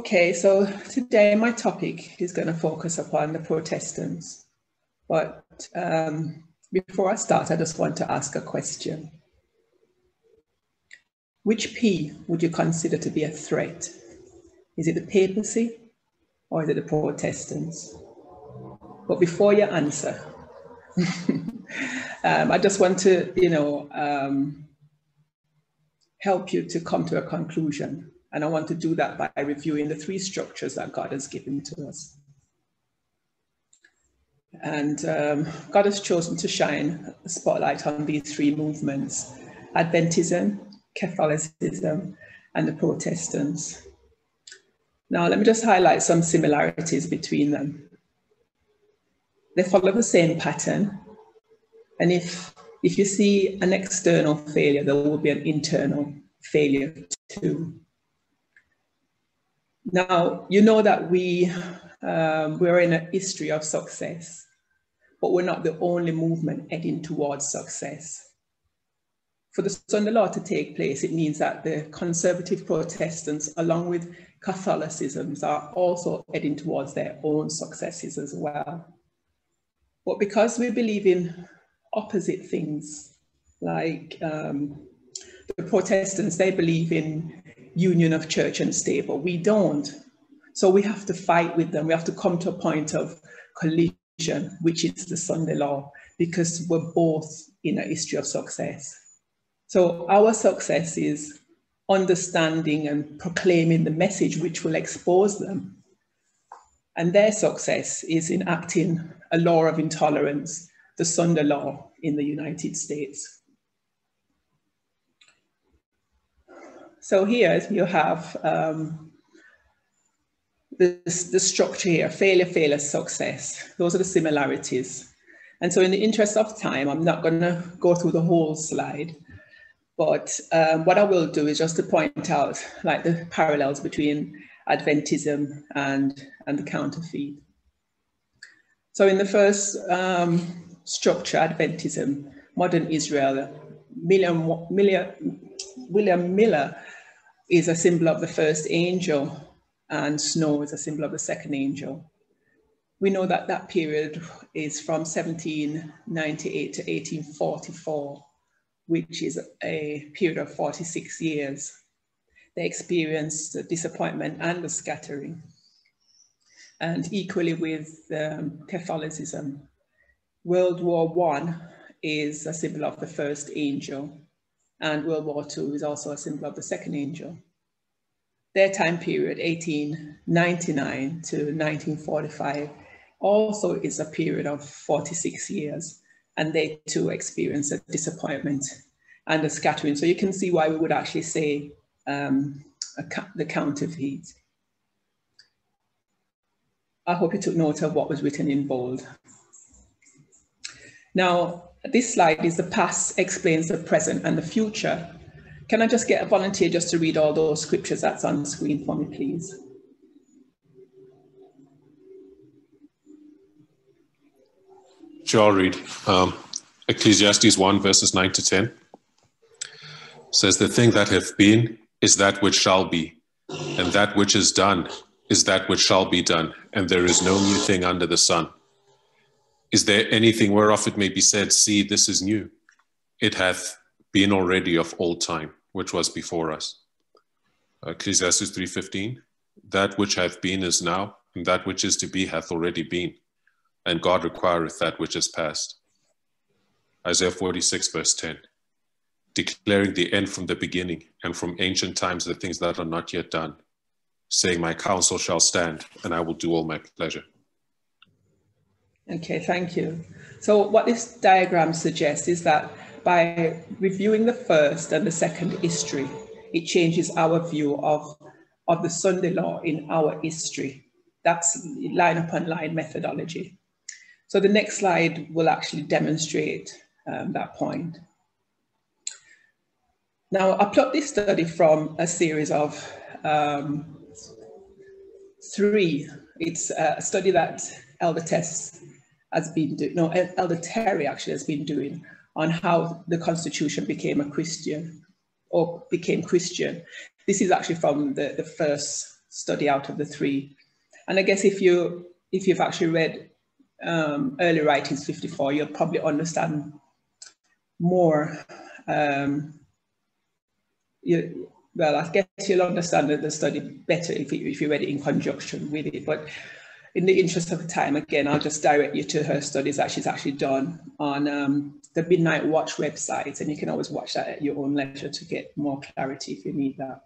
Okay, so today my topic is going to focus upon the Protestants. But before I start, I just want to ask a question. Which P would you consider to be a threat? Is it the papacy or is it the Protestants? But before you answer, I just want to, help you to come to a conclusion. And I want to do that by reviewing the three structures that God has given to us. And God has chosen to shine a spotlight on these three movements: Adventism, Catholicism, and the Protestants. Now, let me just highlight some similarities between them. They follow the same pattern. And if you see an external failure, there will be an internal failure too. Now, you know that we're in a history of success, but we're not the only movement heading towards success. For the Sunday Law to take place, it means that the conservative Protestants, along with Catholicism, are also heading towards their own successes as well. But because we believe in opposite things, like the Protestants, they believe in union of church and state, but we don't. So we have to fight with them. We have to come to a point of collision, which is the Sunday Law, because we're both in a history of success. So our success is understanding and proclaiming the message which will expose them. And their success is enacting a law of intolerance, the Sunday Law in the United States. So here you have the structure here: failure, failure, success. Those are the similarities. And so in the interest of time, I'm not going to go through the whole slide, but what I will do is just to point out like the parallels between Adventism and the counterfeit. So in the first structure, Adventism, modern Israel, William Miller is a symbol of the first angel, and snow is a symbol of the second angel. We know that that period is from 1798 to 1844, which is a period of 46 years. They experienced the disappointment and the scattering. And equally with Catholicism, World War I is a symbol of the first angel, and World War II is also a symbol of the second angel. Their time period, 1899 to 1945, also is a period of 46 years, and they too experience a disappointment and a scattering. So you can see why we would actually say the counterfeit. I hope you took note of what was written in bold. Now, this slide is the past explains the present and the future. Can I just get a volunteer just to read all those scriptures that's on the screen for me, please? Sure, I'll read. Ecclesiastes 1, verses 9 to 10 says, "The thing that hath been is that which shall be, and that which is done is that which shall be done, and there is no new thing under the sun. Is there anything whereof it may be said, see, this is new? It hath been already of old time, which was before us." Ecclesiastes 3:15, "That which hath been is now, and that which is to be hath already been, and God requireth that which is past." Isaiah 46, verse 10, "Declaring the end from the beginning, and from ancient times the things that are not yet done, saying, my counsel shall stand, and I will do all my pleasure." Okay, thank you. So what this diagram suggests is that by reviewing the first and the second history, it changes our view of the Sunday Law in our history. That's line upon line methodology. So the next slide will actually demonstrate that point. Now, I plucked this study from a series of three. It's a study that Elder Terry actually has been doing on how the Constitution became a Christian, or became Christian. This is actually from the first study out of the three. And I guess if you've actually read Early Writings 54, you'll probably understand more. Well, I guess you'll understand the study better if you read it in conjunction with it. But in the interest of time, again, I'll just direct you to her studies that she's actually done on the Midnight Watch website, and you can always watch that at your own leisure to get more clarity if you need that.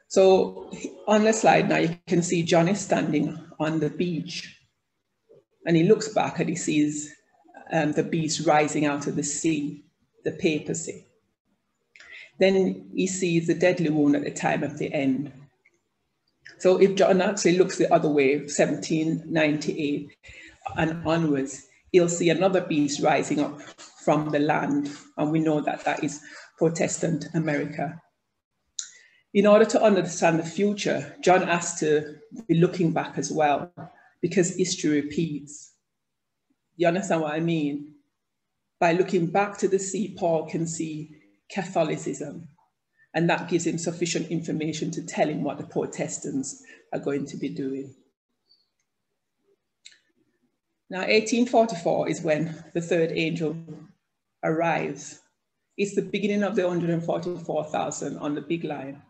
So on the slide now, you can see John is standing on the beach, and he looks back and he sees the beast rising out of the sea, the papacy. Then he sees the deadly wound at the time of the end. So if John actually looks the other way, 1798 and onwards, he'll see another beast rising up from the land. And we know that that is Protestant America. In order to understand the future, John has to be looking back as well, because history repeats. You understand what I mean? By looking back to the sea, Paul can see Catholicism, and that gives him sufficient information to tell him what the Protestants are going to be doing. Now, 1844 is when the third angel arrives. It's the beginning of the 144,000 on the big line.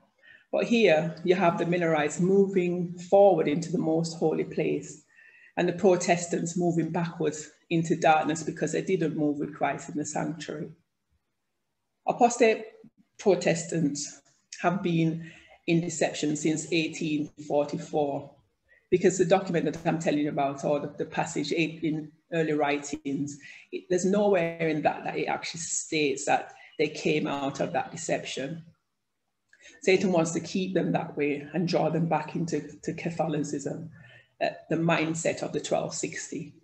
But here you have the Millerites moving forward into the most holy place, and the Protestants moving backwards into darkness because they didn't move with Christ in the sanctuary. Apostate Protestants have been in deception since 1844, because the document that I'm telling you about, or the passage in Early Writings, there's nowhere in that it actually states that they came out of that deception. Satan wants to keep them that way and draw them back into Catholicism, the mindset of the 1260.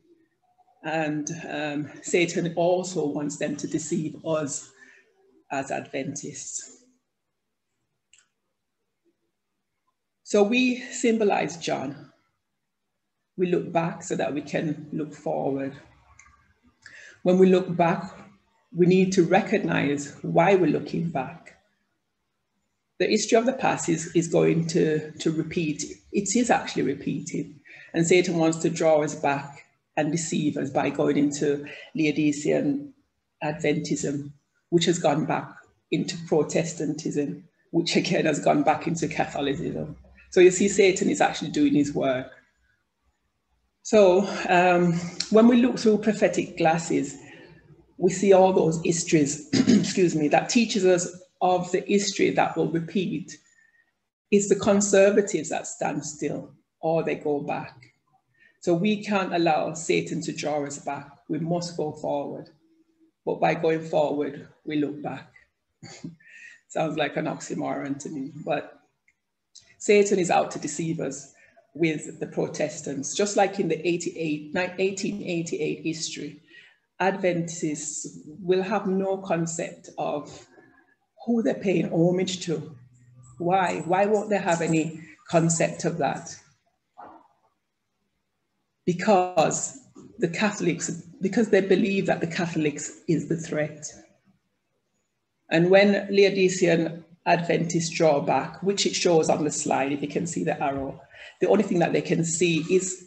And Satan also wants them to deceive us as Adventists. So we symbolize John. We look back so that we can look forward. When we look back, we need to recognize why we're looking back. The history of the past is going to repeat. It is actually repeated. And Satan wants to draw us back and deceive us by going into Laodicean Adventism, which has gone back into Protestantism, which again has gone back into Catholicism. So you see, Satan is actually doing his work. So when we look through prophetic glasses, we see all those histories, excuse me, that teaches us of the history that will repeat. It's the conservatives that stand still, or they go back. So we can't allow Satan to draw us back. We must go forward. But by going forward, we look back. Sounds like an oxymoron to me, but Satan is out to deceive us with the Protestants. Just like in the 1888 history, Adventists will have no concept of who they're paying homage to. Why? Why won't they have any concept of that? Because the Catholics, because they believe that the Catholics is the threat. And when Laodicean Adventists draw back, which it shows on the slide, if you can see the arrow, the only thing that they can see is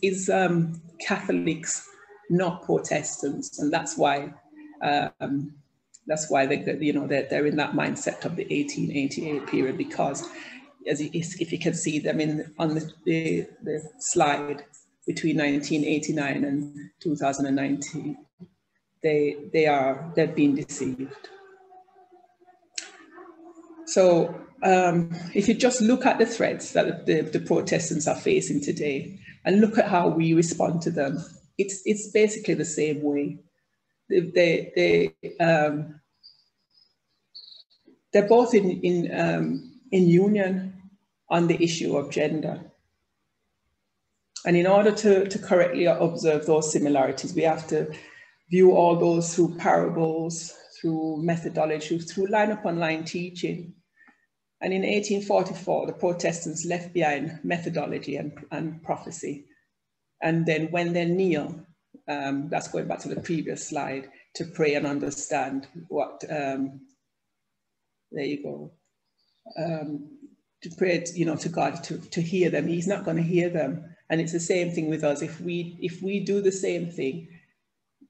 Catholics, not Protestants, and that's why they're in that mindset of the 1888 period, because if you can see them on the slide between 1989 and 2019, they've been deceived. So if you just look at the threats that the Protestants are facing today and look at how we respond to them, it's basically the same way. They're both in union on the issue of gender. And in order to correctly observe those similarities, we have to view all those through parables, through methodology, through line upon line teaching. And in 1844, the Protestants left behind methodology and prophecy. And then when they kneel, that's going back to the previous slide, to pray and understand what, there you go. to pray, to God to hear them. He's not going to hear them. And it's the same thing with us. If we do the same thing,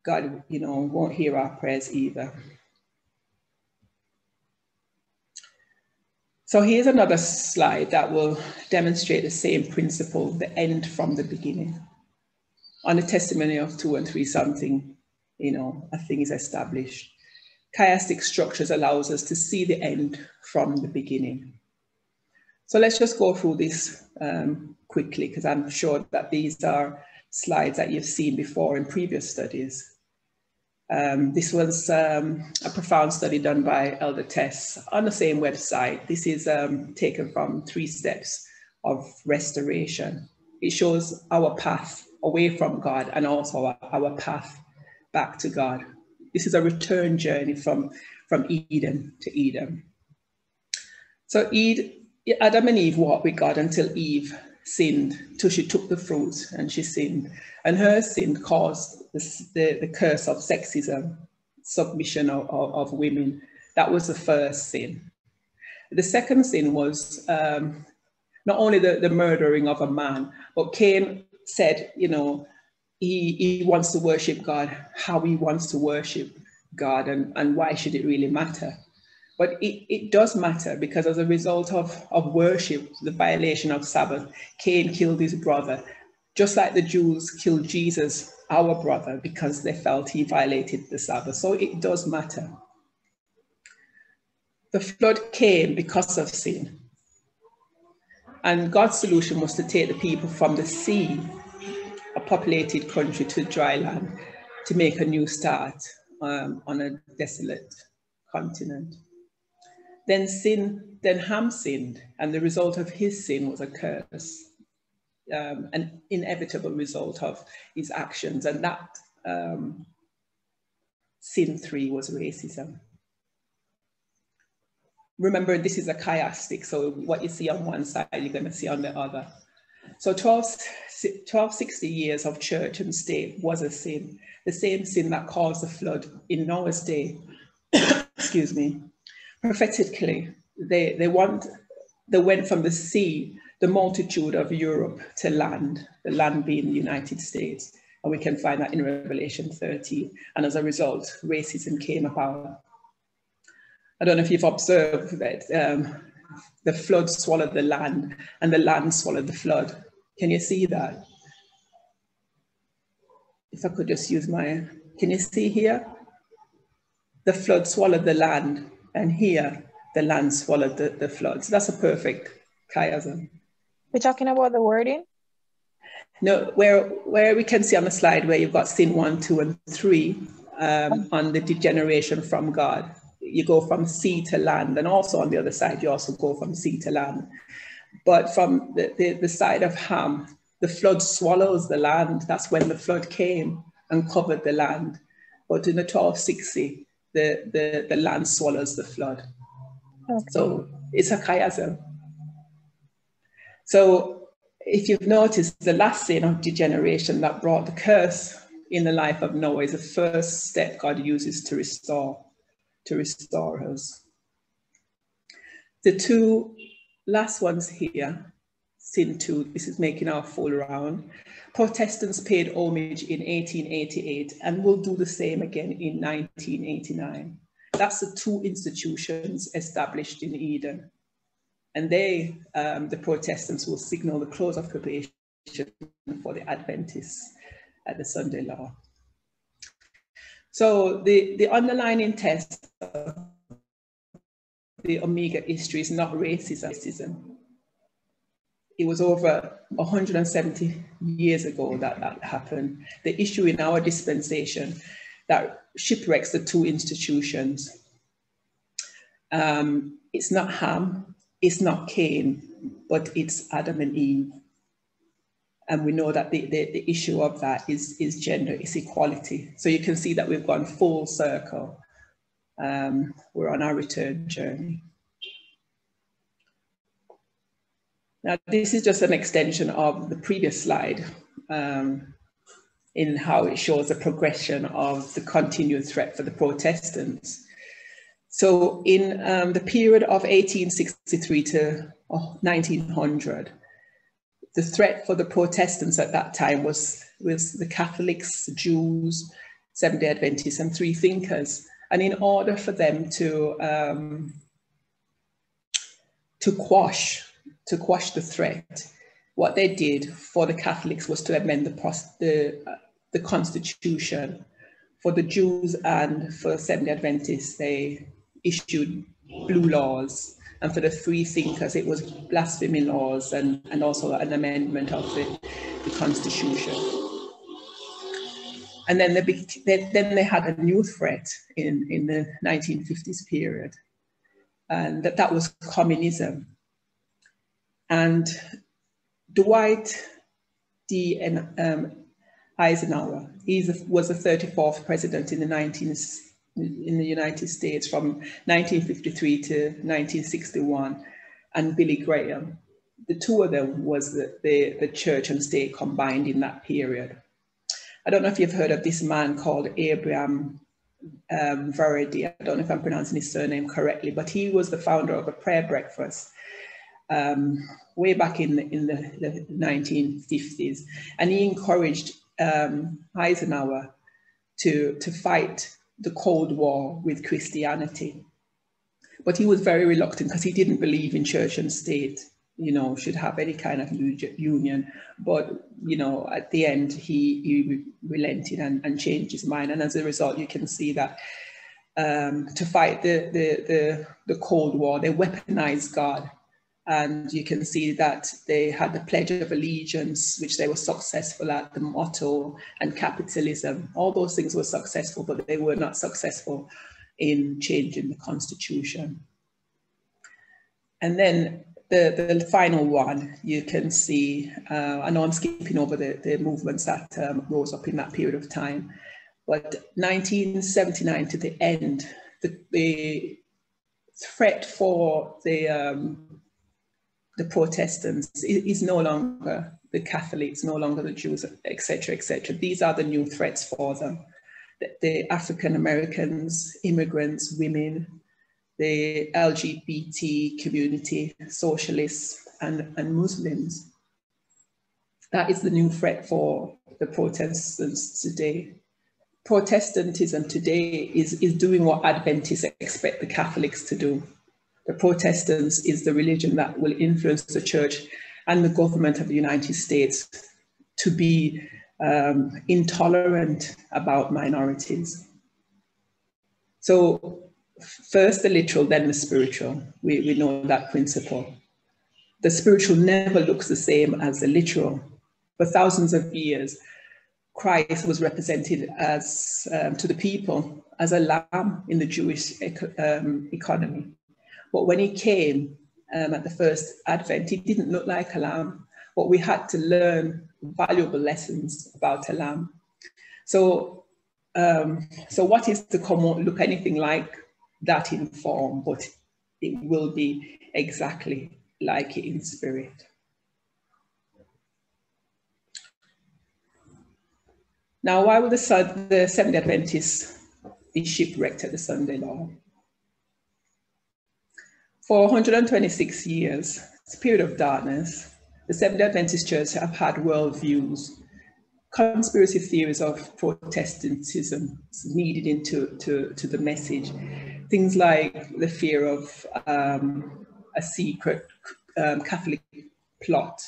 God, won't hear our prayers either. So here's another slide that will demonstrate the same principle, the end from the beginning. On the testimony of 2 and 3, something, a thing is established. Chiastic structures allows us to see the end from the beginning. So let's just go through this quickly, because I'm sure that these are slides that you've seen before in previous studies. This was a profound study done by Elder Tess on the same website. This is taken from 3 steps of restoration. It shows our path away from God and also our path back to God. This is a return journey from Eden to Eden. So Adam and Eve walked with God until Eve sinned, till she took the fruit and she sinned. And her sin caused the curse of sexism, submission of women. That was the first sin. The second sin was not only the murdering of a man, but Cain said, he wants to worship God, how he wants to worship God, and why should it really matter? But it does matter, because as a result of worship, the violation of Sabbath, Cain killed his brother, just like the Jews killed Jesus, our brother, because they felt he violated the Sabbath. So it does matter. The flood came because of sin. And God's solution was to take the people from the sea, a populated country, to dry land, to make a new start on a desolate continent. Then Ham sinned, and the result of his sin was a curse, an inevitable result of his actions. And that sin 3 was racism. Remember, this is a chiastic, so what you see on one side, you're going to see on the other. So 1260 years of church and state was a sin, the same sin that caused the flood in Noah's day. Excuse me. Prophetically, they went from the sea, the multitude of Europe, to land, the land being the United States. And we can find that in Revelation 13. And as a result, racism came about. I don't know if you've observed that the flood swallowed the land and the land swallowed the flood. Can you see that? If I could just use can you see here? The flood swallowed the land, and here the land swallowed the flood. So that's a perfect chiasm. We're talking about the wording? No, where we can see on the slide where you've got sin 1, 2, and 3 on the degeneration from God. You go from sea to land, and also on the other side, you also go from sea to land. But from the side of Ham, the flood swallows the land. That's when the flood came and covered the land. But in the 1260, the land swallows the flood. Okay. So it's a chiasm. So if you've noticed, the last sin of degeneration that brought the curse in the life of Noah is the first step God uses to restore us. The 2 last ones here, sin 2, this is making our full round. Protestants paid homage in 1888 and will do the same again in 1989. That's the 2 institutions established in Eden. And they, the Protestants, will signal the close of preparation for the Adventists at the Sunday law. So the underlying test of the Omega history is not racism. It was over 170 years ago that happened. The issue in our dispensation that shipwrecks the 2 institutions. It's not Ham, it's not Cain, but it's Adam and Eve. And we know that the issue of that is gender, is equality. So you can see that we've gone full circle. We're on our return journey. Now, this is just an extension of the previous slide in how it shows the progression of the continued threat for the Protestants. So in the period of 1863 to 1900, the threat for the Protestants at that time was the Catholics, Jews, Seventh-day Adventists, and free thinkers. And in order for them to quash the threat, what they did for the Catholics was to amend the Constitution. For the Jews and for Seventh-day Adventists, they issued blue laws. And for the free thinkers, it was blasphemy laws and also an amendment of the Constitution. And then they had a new threat in the 1950s period, and that was communism. And Dwight D. Eisenhower, was the 34th president in the United States from 1953 to 1961, and Billy Graham. The two of them was the church and state combined in that period. I don't know if you've heard of this man called Abraham Vereide. I don't know if I'm pronouncing his surname correctly, but he was the founder of a prayer breakfast way back in the 1950s. And he encouraged Eisenhower to fight the Cold War with Christianity. But he was very reluctant because he didn't believe in church and state, should have any kind of union. But, at the end, he relented and changed his mind. And as a result, you can see that to fight the Cold War, they weaponized God. And you can see that they had the Pledge of Allegiance, which they were successful at, the motto, and capitalism. All those things were successful, but they were not successful in changing the Constitution. And then the final one, you can see, I know I'm skipping over the movements that rose up in that period of time, but 1979 to the end, the threat for the Protestants is no longer the Catholics, no longer the Jews, etc., etc. These are the new threats for them. The African Americans, immigrants, women, the LGBT community, socialists, and Muslims. That is the new threat for the Protestants today. Protestantism today is doing what Adventists expect the Catholics to do. The Protestants is the religion that will influence the church and the government of the United States to be intolerant about minorities. So first the literal, then the spiritual. We know that principle. The spiritual never looks the same as the literal. For thousands of years, Christ was represented as to the people as a lamb in the Jewish economy. But when he came at the first Advent, he didn't look like a lamb, but we had to learn valuable lessons about a lamb. So what is to come won't look anything like that in form, but it will be exactly like it in spirit. Now, why would the Seventh-day Adventists be shipwrecked at the Sunday law? For 126 years, it's a period of darkness, the Seventh-day Adventist Church have had worldviews, conspiracy theories of Protestantism needed into the message. Things like the fear of a secret Catholic plot,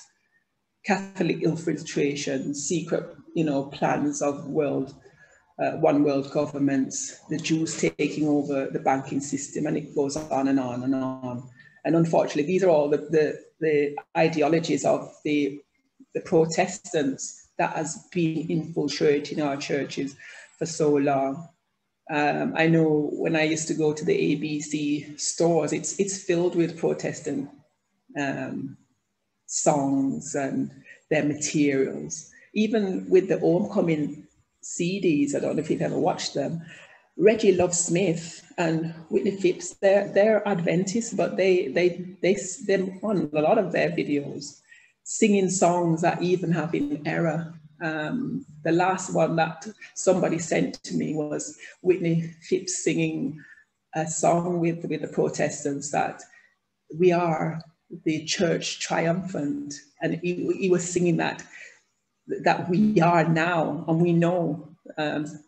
Catholic infiltration, secret, plans of one world governments, the Jews taking over the banking system, and it goes on and on and on. And unfortunately, these are all the ideologies of the Protestants that has been infiltrating our churches for so long. I know when I used to go to the ABC stores, it's filled with Protestant songs and their materials. Even with the Homecoming CDs, I don't know if you've ever watched them, Reggie Love Smith and Whitney Phipps, they're Adventists, but they're on a lot of their videos singing songs that even have in error. The last one that somebody sent to me was Whitney Phipps singing a song with the Protestants that we are the church triumphant, and he was singing that we are now, and we know,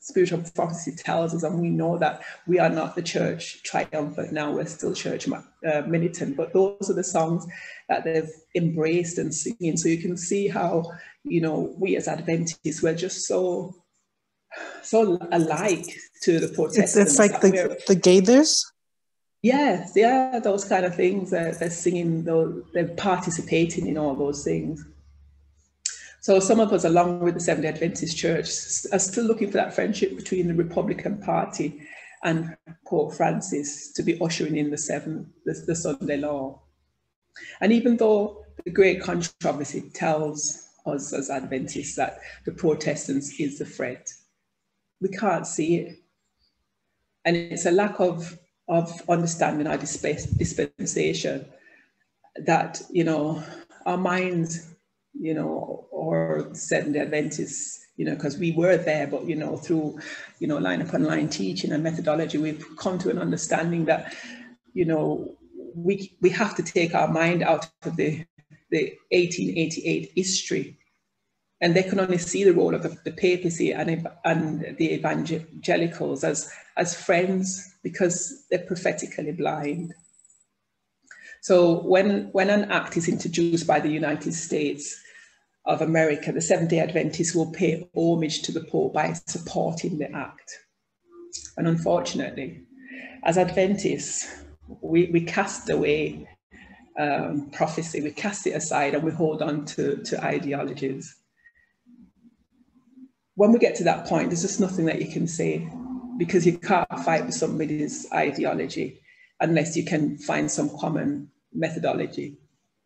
spiritual prophecy tells us, and we know that we are not the church triumphant now, we're still church militant, but those are the songs that they've embraced and singing. So you can see how, we as Adventists, we're just so alike to the Protestants. It's like the Gaithers? Yes, yeah, those kind of things. They're singing, they're participating in all those things. So some of us, along with the Seventh-day Adventist Church, are still looking for that friendship between the Republican Party and Pope Francis to be ushering in the Sunday law. And even though the great controversy tells us as Adventists that the Protestants is the threat, we can't see it. And it's a lack of understanding our dispensation that, our minds, or Seventh-day Adventists, because we were there, but, through, line upon line teaching and methodology, we've come to an understanding that, we have to take our mind out of the 1888 history, and they can only see the role of the papacy and the evangelicals as friends, because they're prophetically blind. So when an act is introduced by the United States of America, the Seventh-day Adventists will pay homage to the Pope by supporting the act. And unfortunately, as Adventists, we cast away prophecy, we cast it aside, and we hold on to ideologies. When we get to that point, there's just nothing that you can say, because you can't fight with somebody's ideology unless you can find some common methodology.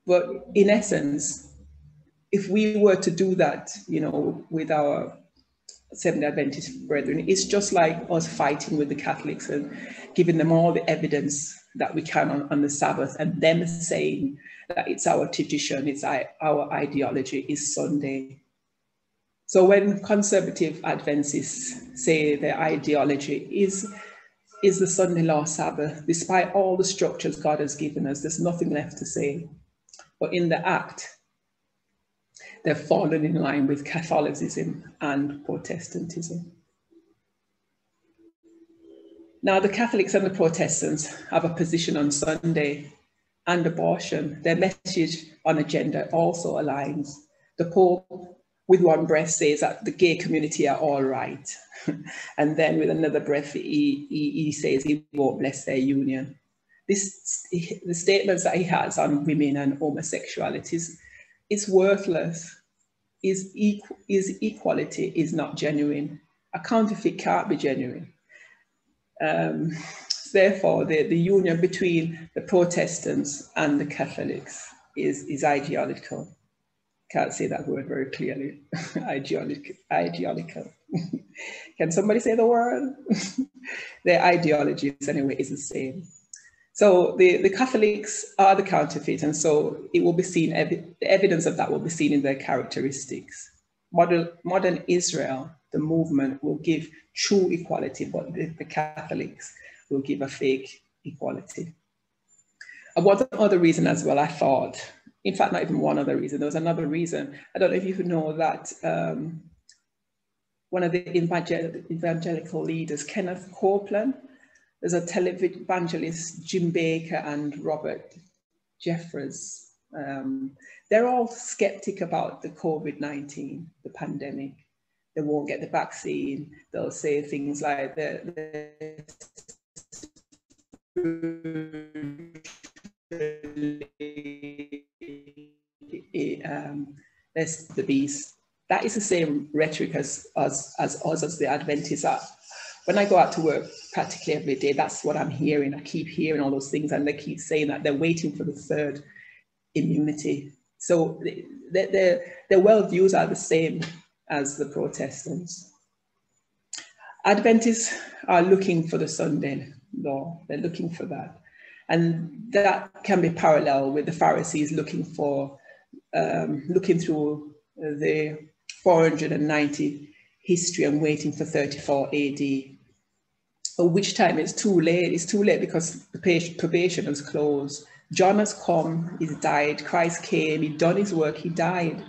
But in essence, if we were to do that, with our Seventh-day Adventist brethren, it's just like us fighting with the Catholics and giving them all the evidence that we can on the Sabbath, and them saying that it's our tradition, it's our ideology, is Sunday. So when conservative Adventists say their ideology is the Sunday law Sabbath, despite all the structures God has given us, there's nothing left to say. But in the act, they've fallen in line with Catholicism and Protestantism. Now, the Catholics and the Protestants have a position on Sunday and abortion. Their message on agenda also aligns. The Pope, with one breath, says that the gay community are all right. And then with another breath, he says he won't bless their union. The statements that he has on women and homosexuality is worthless. His equality is not genuine. A counterfeit can't be genuine. Therefore, the union between the Protestants and the Catholics is ideological. Can't say that word very clearly. Ideological. Can somebody say the word? Their ideologies, anyway, is the same. So the Catholics are the counterfeit, and so it will be seen, the evidence of that will be seen in their characteristics. Modern Israel, the movement, will give true equality, but the Catholics will give a fake equality. And one other reason as well, I thought, in fact, not even one other reason, there was another reason. I don't know if you know that one of the evangelical leaders, Kenneth Copeland, there's a televangelist, Jim Baker and Robert Jeffress. They're all skeptic about the COVID-19, the pandemic. They won't get the vaccine. They'll say things like there's the beast. That is the same rhetoric as us as the Adventists are. When I go out to work practically every day, that's what I'm hearing. I keep hearing all those things, and they keep saying that they're waiting for the third immunity. So their worldviews are the same as the Protestants. Adventists are looking for the Sunday law. They're looking for that. And that can be parallel with the Pharisees looking through the 490 history and waiting for 34 AD But which time it's too late. It's too late because the probation is closed. John has come, he's died. Christ came, he done his work, he died.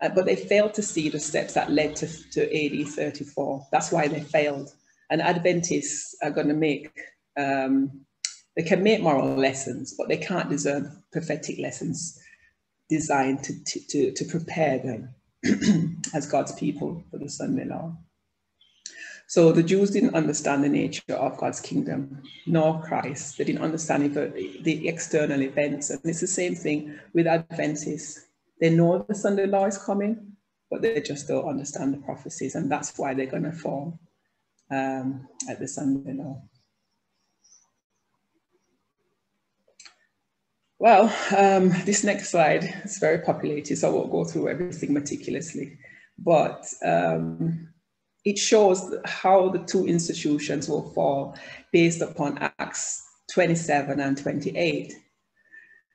But they failed to see the steps that led to AD 34. That's why they failed. And Adventists are going to make, they can make moral lessons, but they can't discern prophetic lessons designed to prepare them as God's people for the Sunday law. So the Jews didn't understand the nature of God's kingdom, nor Christ. They didn't understand the external events. And it's the same thing with Adventists. They know the Sunday law is coming, but they just don't understand the prophecies. And that's why they're going to fall at the Sunday law. Well, this next slide is very populated, so I won't go through everything meticulously. But it shows how the two institutions will fall based upon Acts 27 and 28.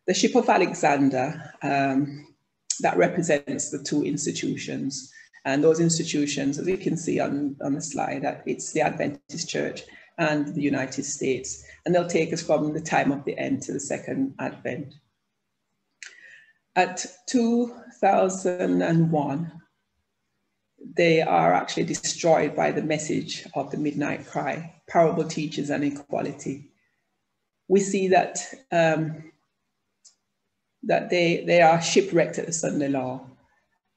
The ship of Alexander, that represents the two institutions. And those institutions, as you can see on the slide, that it's the Adventist Church and the United States. And they'll take us from the time of the end to the second Advent. At 2001, they are actually destroyed by the message of the midnight cry, parable teachers and equality. We see that that they are shipwrecked at the Sunday law.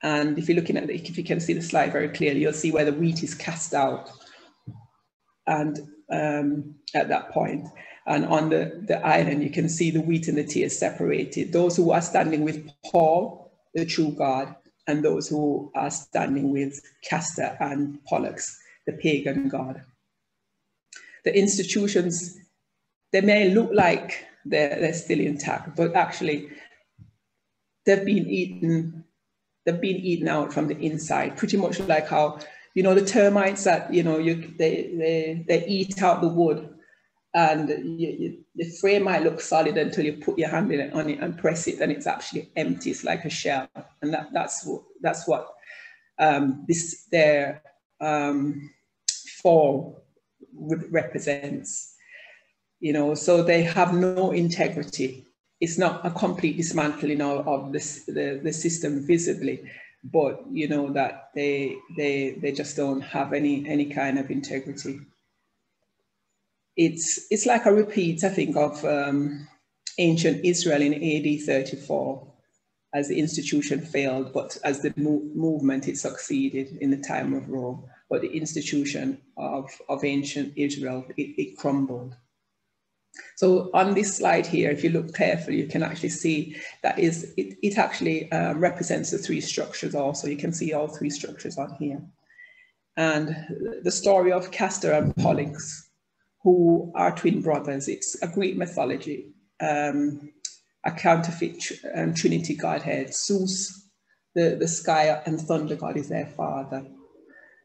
And if you're looking at if you can see the slide very clearly, you'll see where the wheat is cast out. And at that point, and on the island, you can see the wheat and the tears separated. Those who are standing with Paul, the true God, and those who are standing with Castor and Pollux, the pagan god. The institutions, they may look like they're still intact, but actually they've been eaten out from the inside, pretty much like how, you know, the termites that, you know, they eat out the wood, and the frame might look solid until you put your hand on it and press it, and it's actually empty. It's like a shell, and that's what their fall represents. You know, so they have no integrity. It's not a complete dismantling of the system visibly, but you know that they just don't have any kind of integrity. It's like a repeat, I think, of ancient Israel in AD 34, as the institution failed, but as the movement, it succeeded in the time of Rome. But the institution of ancient Israel, it crumbled. So on this slide here, if you look carefully, you can actually see that it actually represents the three structures also. You can see all three structures on here. And the story of Castor and Pollux, who are twin brothers, it's a Greek mythology, a counterfeit Trinity Godhead. Zeus, the sky and thunder god, is their father.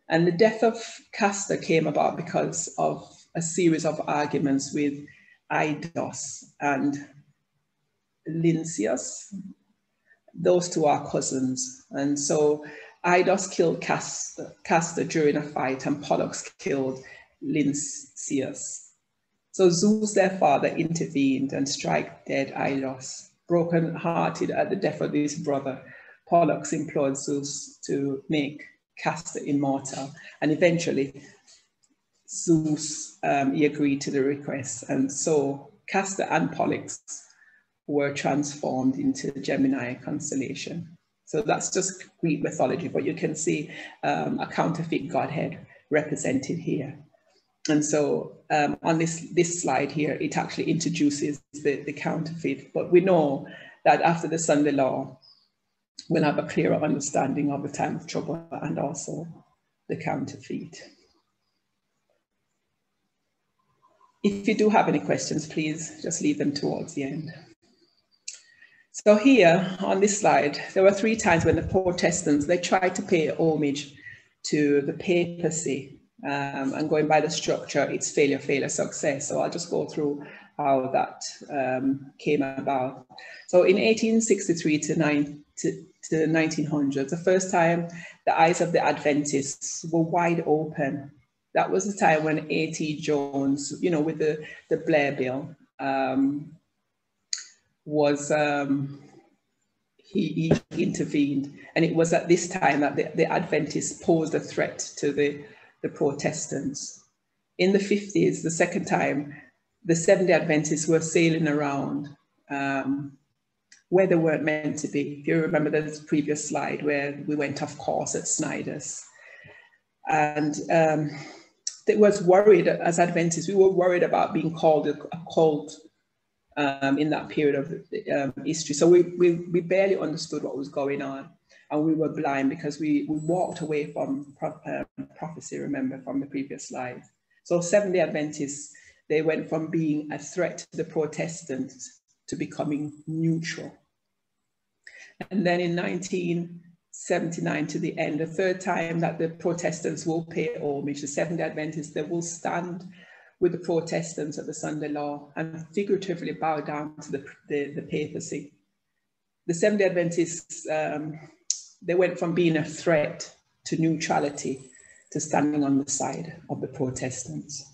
And the death of Castor came about because of a series of arguments with Eidos and Lynceus. Those two are cousins. And so Eidos killed Castor during a fight, and Pollux killed Lynceus. So Zeus, their father, intervened and struck dead Eidos. Broken-hearted at the death of his brother, Pollux implored Zeus to make Castor immortal, and eventually Zeus, he agreed to the request, and so Castor and Pollux were transformed into the Gemini constellation. So that's just Greek mythology, but you can see a counterfeit godhead represented here. And so on this slide here, it actually introduces the counterfeit, but we know that after the Sunday law, we'll have a clearer understanding of the time of trouble and also the counterfeit. If you do have any questions, please just leave them towards the end. So here on this slide, there were 3 times when the Protestants, they tried to pay homage to the papacy, and going by the structure, it's failure, failure, success. So I'll just go through how that came about. So in 1863 to 1900, the first time the eyes of the Adventists were wide open that was the time when A.T. Jones, you know, with the Blair Bill, he intervened. And it was at this time that the Adventists posed a threat to the Protestants. In the 50s, the second time, the Seventh-day Adventists were sailing around where they weren't meant to be. If you remember the previous slide where we went off course at Snyder's. And it was worried, as Adventists, we were worried about being called a cult in that period of history. So we barely understood what was going on, and we were blind because we walked away from prophecy, remember, from the previous slide. So Seventh-day Adventists, they went from being a threat to the Protestants to becoming neutral. And then in 1979 to the end, the third time that the Protestants will pay homage, the Seventh-day Adventists, they will stand with the Protestants at the Sunday law and figuratively bow down to the papacy. The Seventh-day Adventists, they went from being a threat to neutrality to standing on the side of the Protestants.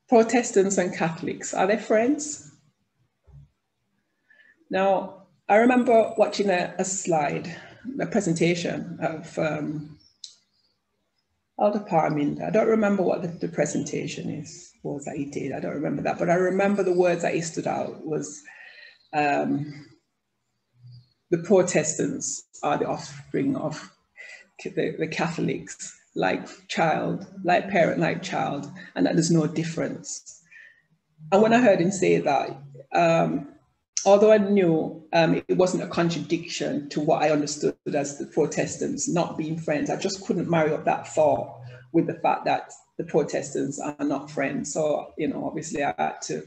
Protestants and Catholics, are they friends? Now, I remember watching a slide, a presentation of Elder Parminder. I don't remember what the presentation was that he did. I don't remember that, but I remember the words that he stood out was, the Protestants are the offspring of the Catholics, like parent, like child, and that there's no difference. And when I heard him say that, although I knew it wasn't a contradiction to what I understood as the Protestants not being friends, I just couldn't marry up that thought with the fact that the Protestants are not friends. So, you know, obviously I had to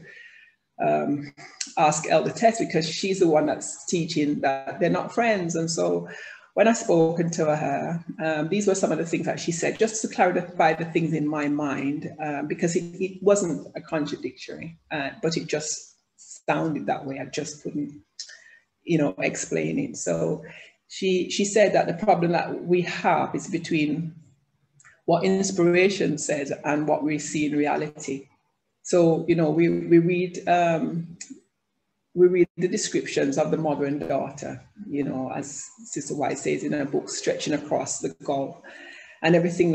ask Elder Tess, because she's the one that's teaching that they're not friends. And so when I spoken to her, these were some of the things that she said, just to clarify the things in my mind, because it wasn't a contradictory, but it just sounded that way. I just couldn't, you know, explain it. So she said that the problem that we have is between what inspiration says and what we see in reality. So, you know, we read the descriptions of the mother and daughter, you know, as Sister White says in her book, stretching across the gulf, and everything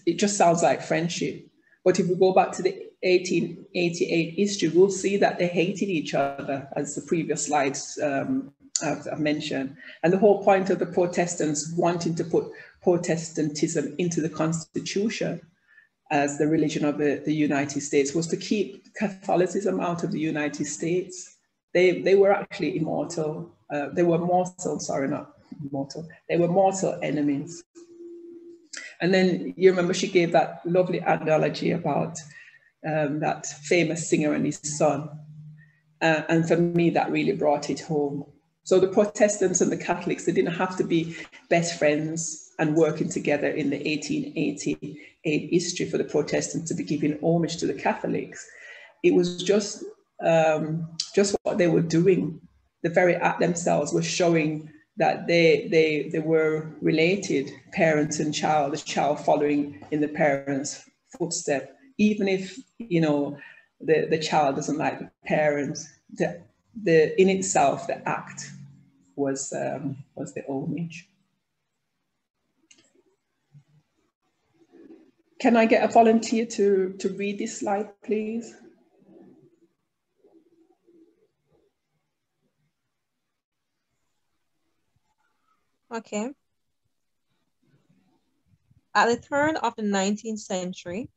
it just sounds like friendship. But if we go back to the 1888 history, we'll see that they hated each other, as the previous slides I've mentioned. And the whole point of the Protestants wanting to put Protestantism into the Constitution as the religion of the United States was to keep Catholicism out of the United States. They were actually immortal. They were mortal, sorry, not immortal. They were mortal enemies. And then you remember she gave that lovely analogy about that famous singer and his son. And for me, that really brought it home. So the Protestants and the Catholics, they didn't have to be best friends and working together in the 1888 history for the Protestants to be giving homage to the Catholics. It was just what they were doing. The very act themselves was showing that they were related, parent and child, the child following in the parents' footsteps. Even if, you know, the child doesn't like the parents, in itself, the act was the homage. Can I get a volunteer to read this slide, please? Okay. At the turn of the 19th century,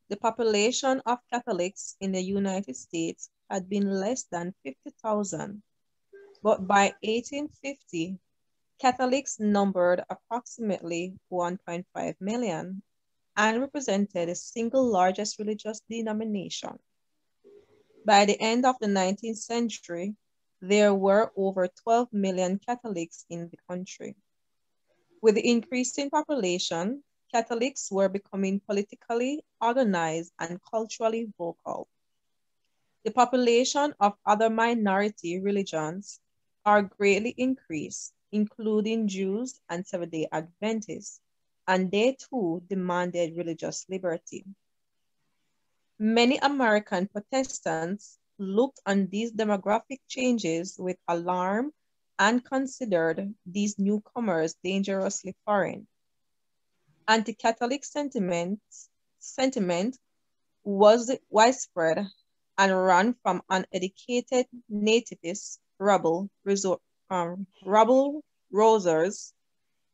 the population of Catholics in the United States had been less than 50,000, but by 1850, Catholics numbered approximately 1.5 million and represented the single largest religious denomination. By the end of the 19th century, there were over 12 million Catholics in the country. With the increasing population, Catholics were becoming politically organized and culturally vocal. The population of other minority religions are greatly increased, including Jews and Seventh-day Adventists, and they too demanded religious liberty. Many American Protestants looked on these demographic changes with alarm and considered these newcomers dangerously foreign. Anti-Catholic sentiment was widespread and ran from uneducated nativists, rabble rousers,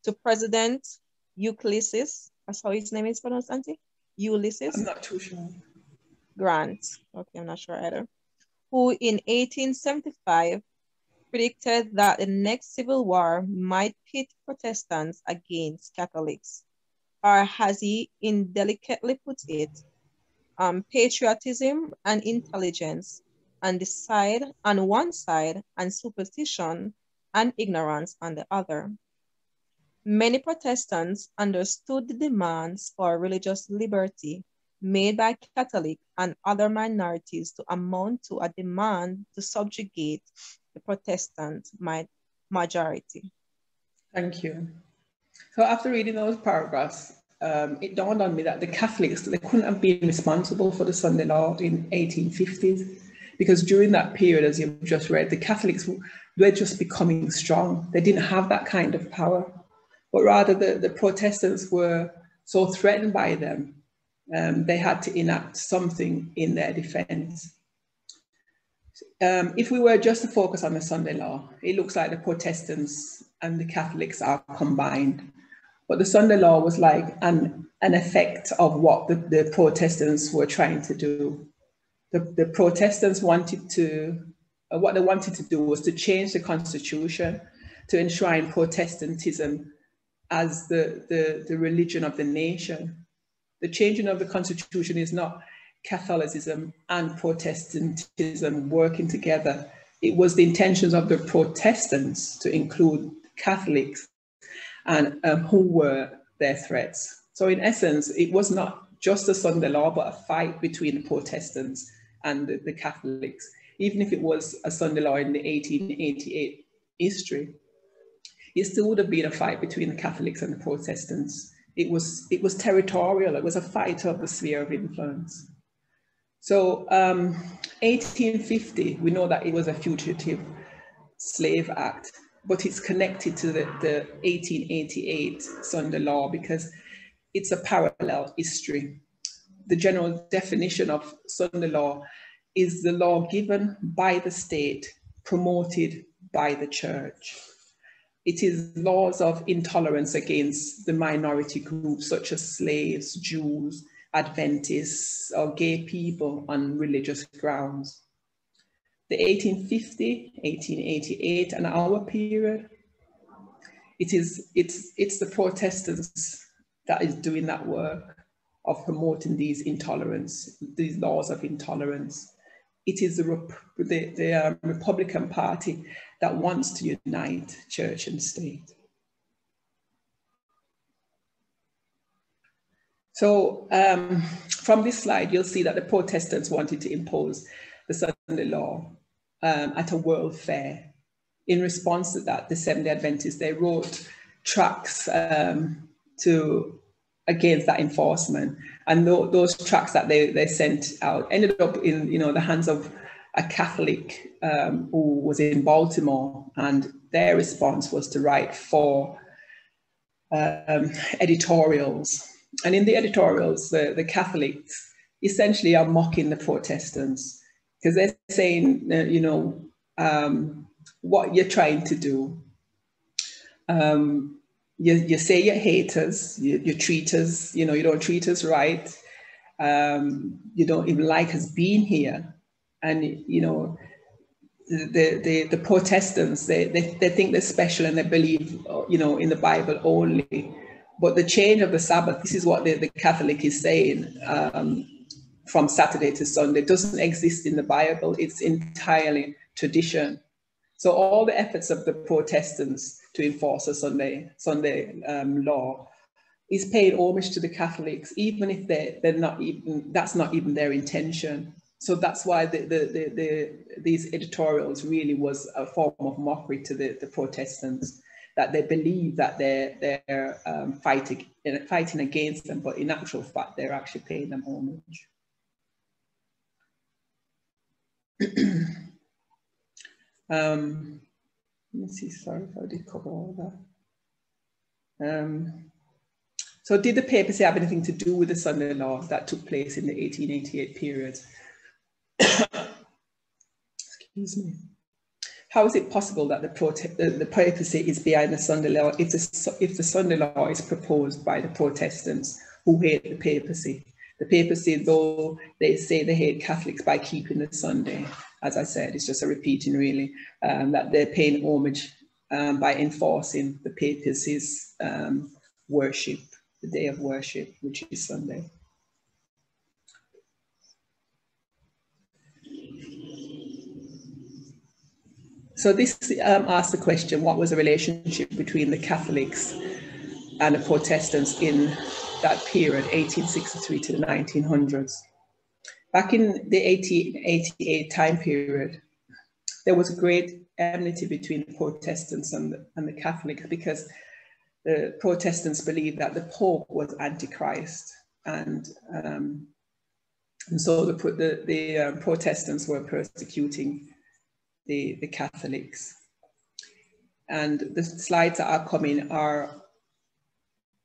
to President Ulysses, that's how his name is pronounced, Auntie? Ulysses? I'm not too sure. Grant, okay, I'm not sure either, who in 1875 predicted that the next civil war might pit Protestants against Catholics, or as he indelicately puts it, patriotism and intelligence on one side and superstition and ignorance on the other. Many Protestants understood the demands for religious liberty made by Catholic and other minorities to amount to a demand to subjugate the Protestant majority. Thank you. So after reading those paragraphs, it dawned on me that the Catholics, they couldn't have been responsible for the Sunday Law in 1850s, because during that period, as you've just read, the Catholics were just becoming strong. They didn't have that kind of power, but rather the Protestants were so threatened by them, they had to enact something in their defense. If we were just to focus on the Sunday Law, it looks like the Protestants and the Catholics are combined. But the Sunday Law was like an effect of what the Protestants were trying to do. The Protestants wanted to, what they wanted to do was to change the Constitution to enshrine Protestantism as the religion of the nation. The changing of the Constitution is not Catholicism and Protestantism working together. It was the intentions of the Protestants to include Catholics and who were their threats. So in essence, it was not just a Sunday Law, but a fight between the Protestants and the Catholics. Even if it was a Sunday Law in the 1888 history, it still would have been a fight between the Catholics and the Protestants. It was territorial. It was a fight of the sphere of influence. So 1850, we know that it was a Fugitive Slave Act, but it's connected to the 1888 Sunday Law because it's a parallel history. The general definition of Sunday Law is the law given by the state, promoted by the church. It is laws of intolerance against the minority groups such as slaves, Jews, Adventists, or gay people on religious grounds. The 1850, 1888, and our period, it's the Protestants that is doing that work of promoting these laws of intolerance. It is the Republican Party that wants to unite church and state. So from this slide, you'll see that the Protestants wanted to impose the Sunday Law at a world fair. In response to that, the Seventh-day Adventists, they wrote tracts against that enforcement. And those tracts that they sent out ended up in the hands of a Catholic who was in Baltimore, and their response was to write 4 editorials. And in the editorials, the Catholics essentially are mocking the Protestants because they're saying, what you're trying to do. You say you hate us, you treat us, you don't treat us right. You don't even like us being here. And, the Protestants, they think they're special and they believe, in the Bible only. But the change of the Sabbath, this is what the Catholic is saying, from Saturday to Sunday, doesn't exist in the Bible. It's entirely tradition. So all the efforts of the Protestants to enforce a Sunday law is paid homage to the Catholics, even if that's not even their intention. So that's why these editorials really was a form of mockery to the Protestants. that they believe that they're fighting against them, but in actual fact, they're actually paying them homage. Let me see, sorry if I did cover all that. So did the papacy have anything to do with the Sunday law that took place in the 1888 period? Excuse me. How is it possible that the papacy is behind the Sunday law if the Sunday law is proposed by the Protestants who hate the papacy? The papacy, though they say they hate Catholics by keeping the Sunday, as I said, it's just a repeating really, that they're paying homage by enforcing the papacy's worship, the day of worship, which is Sunday. So this asks the question, what was the relationship between the Catholics and the Protestants in that period, 1863 to the 1900s? Back in the 1888 time period, there was a great enmity between the Protestants and the Catholics, because the Protestants believed that the Pope was Antichrist, and so the Protestants were persecuting the Catholics. And the slides that are coming are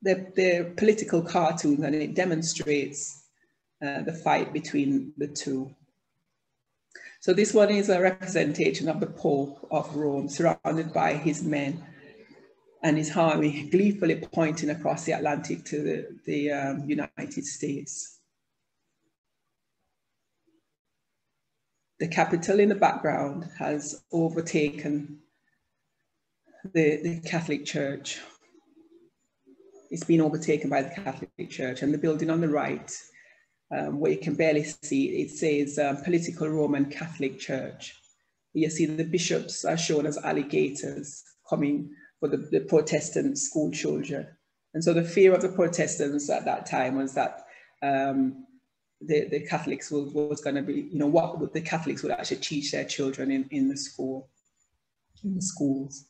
the political cartoons, and it demonstrates the fight between the two. So this one is a representation of the Pope of Rome, surrounded by his men and his army, gleefully pointing across the Atlantic to the United States. The Capitol in the background has overtaken the Catholic Church. It's been overtaken by the Catholic Church, and the building on the right, where you can barely see, it says Political Roman Catholic Church. You see the bishops are shown as alligators coming for the Protestant school children. And so the fear of the Protestants at that time was that the Catholics was going to be, what the Catholics would actually teach their children in the schools.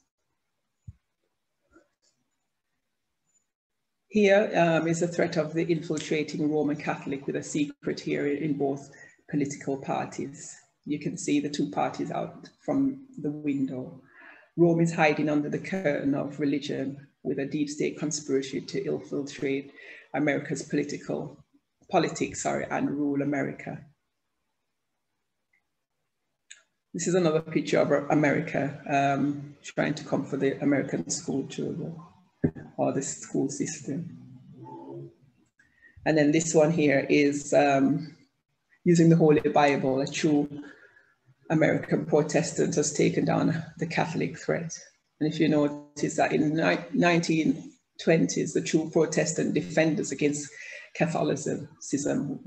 Here is the threat of the infiltrating Roman Catholic with a secret here in both political parties. You can see the two parties out from the window. Rome is hiding under the curtain of religion with a deep state conspiracy to infiltrate America's politics and rule America. This is another picture of America trying to come for the American school children or the school system. And then this one here is using the Holy Bible. A true American Protestant has taken down the Catholic threat. And if you notice that in the 1920s, the true Protestant defenders against Catholicism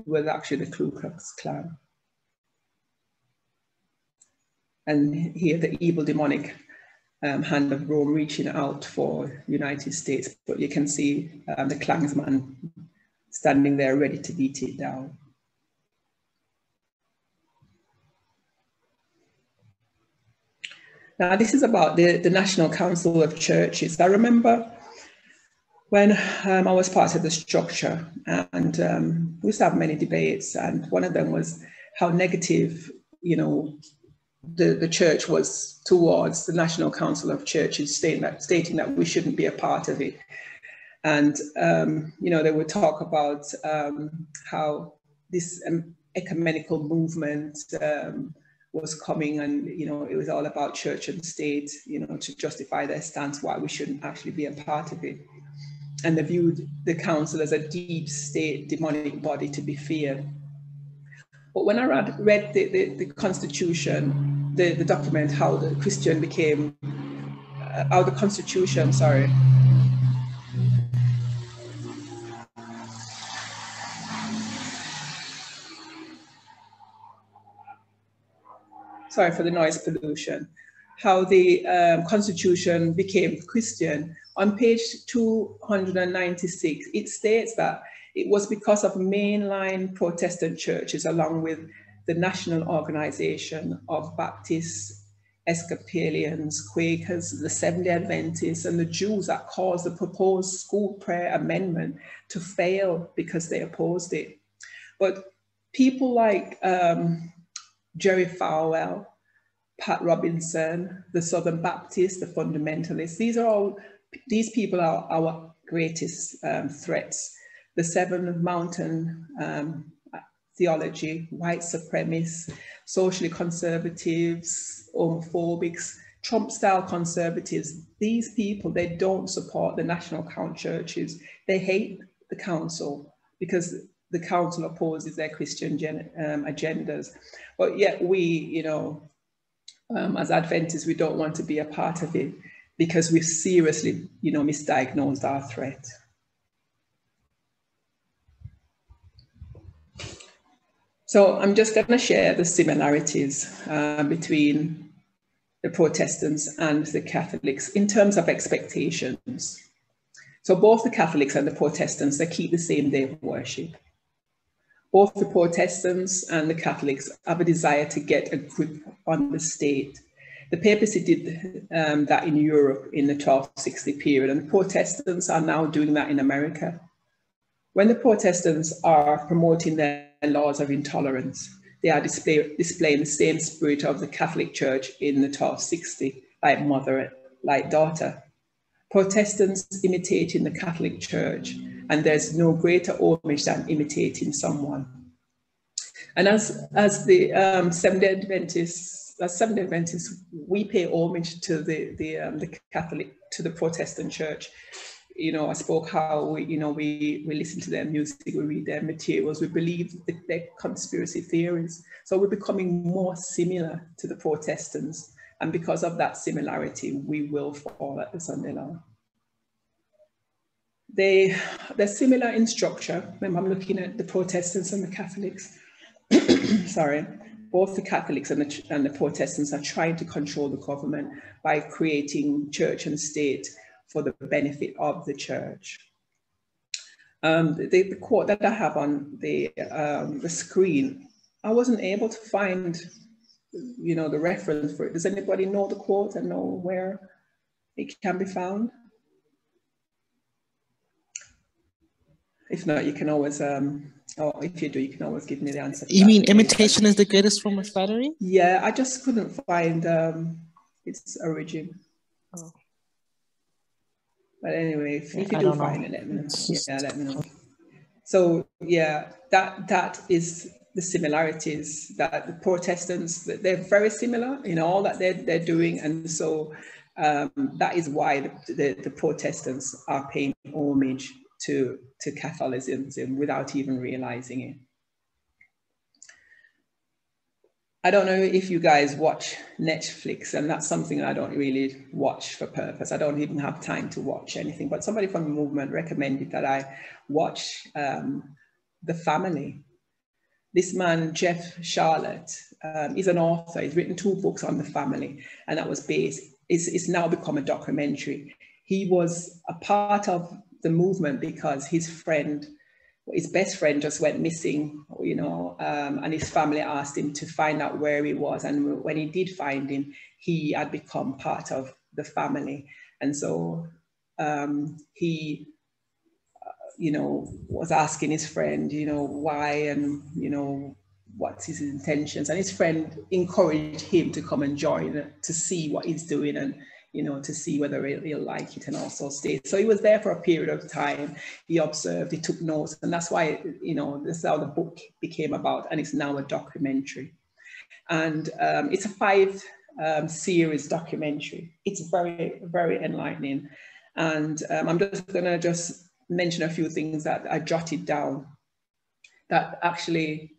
was actually the Ku Klux Klan. And here the evil demonic hand of Rome reaching out for the United States, but you can see the Klansman standing there ready to beat it down. Now this is about the National Council of Churches. I remember when I was part of the structure, and we used to have many debates, and one of them was how negative, the church was towards the National Council of Churches, stating that we shouldn't be a part of it. And, they would talk about how this ecumenical movement was coming, and, it was all about church and state, to justify their stance why we shouldn't actually be a part of it. And they viewed the council as a deep state demonic body to be feared. But when I read the Constitution, the document, how the Christian became, how the Constitution, sorry. Sorry for the noise pollution. How the Constitution became Christian. On page 296, it states that it was because of mainline Protestant churches, along with the National Organization of Baptists Episcopalians, Quakers, the Seventh-day Adventists, and the Jews that caused the proposed school prayer amendment to fail because they opposed it. But people like Jerry Falwell, Pat Robinson, the Southern Baptists, the fundamentalists, these people are our greatest threats. The Seven Mountain theology, white supremacists, socially conservatives, homophobics, Trump-style conservatives, these people, they don't support the national count churches. They hate the council because the council opposes their Christian agendas. But yet we, you know, as Adventists, we don't want to be a part of it because we've seriously, you know, misdiagnosed our threat. So I'm just going to share the similarities between the Protestants and the Catholics in terms of expectations. So both the Catholics and the Protestants, they keep the same day of worship. Both the Protestants and the Catholics have a desire to get a grip on the state. The papacy did that in Europe in the 1260 period, and the Protestants are now doing that in America. When the Protestants are promoting their laws of intolerance, they are displaying the same spirit of the Catholic Church in the 1260, like mother, like daughter. Protestants imitating the Catholic Church, and there's no greater homage than imitating someone. And as the Seventh-day Adventists, we pay homage to the Catholic, to the Protestant Church. You know, I spoke how we listen to their music, we read their materials, we believe their conspiracy theories. So we're becoming more similar to the Protestants. And because of that similarity, we will fall at the Sunday law. They're similar in structure. Remember, I'm looking at the Protestants and the Catholics. Sorry. Both the Catholics and the Protestants are trying to control the government by creating church and state for the benefit of the church. The quote that I have on the screen, I wasn't able to find, you know, the reference for it. Does anybody know the quote and know where it can be found? If not, you can always, or if you do, you can always give me the answer. You mean imitation is the greatest form of flattery? Yeah, I just couldn't find its origin. Oh. But anyway, if you do find it, let me know. Yeah, let me know. So yeah, that is the similarities, that the Protestants, they're very similar in all that they're doing. And so that is why the Protestants are paying homage to Catholicism without even realizing it. I don't know if you guys watch Netflix, and that's something I don't really watch for purpose. I don't even have time to watch anything, but somebody from the movement recommended that I watch The Family. This man, Jeff Charlotte, is an author. He's written 2 books on the family, and that was based, it's now become a documentary. He was a part of the movement because his best friend just went missing, you know, and his family asked him to find out where he was. And when he did find him, he had become part of the family. And so he, you know, was asking his friend, you know, why and, you know, what's his intentions. And his friend encouraged him to come and join, to see what he's doing and, you know, to see whether he'll like it and also stay. So he was there for a period of time. He observed, he took notes, and that's why, you know, this is how the book became about, and it's now a documentary. And it's a 5 series documentary. It's very, very enlightening. And I'm just gonna mention a few things that I jotted down that actually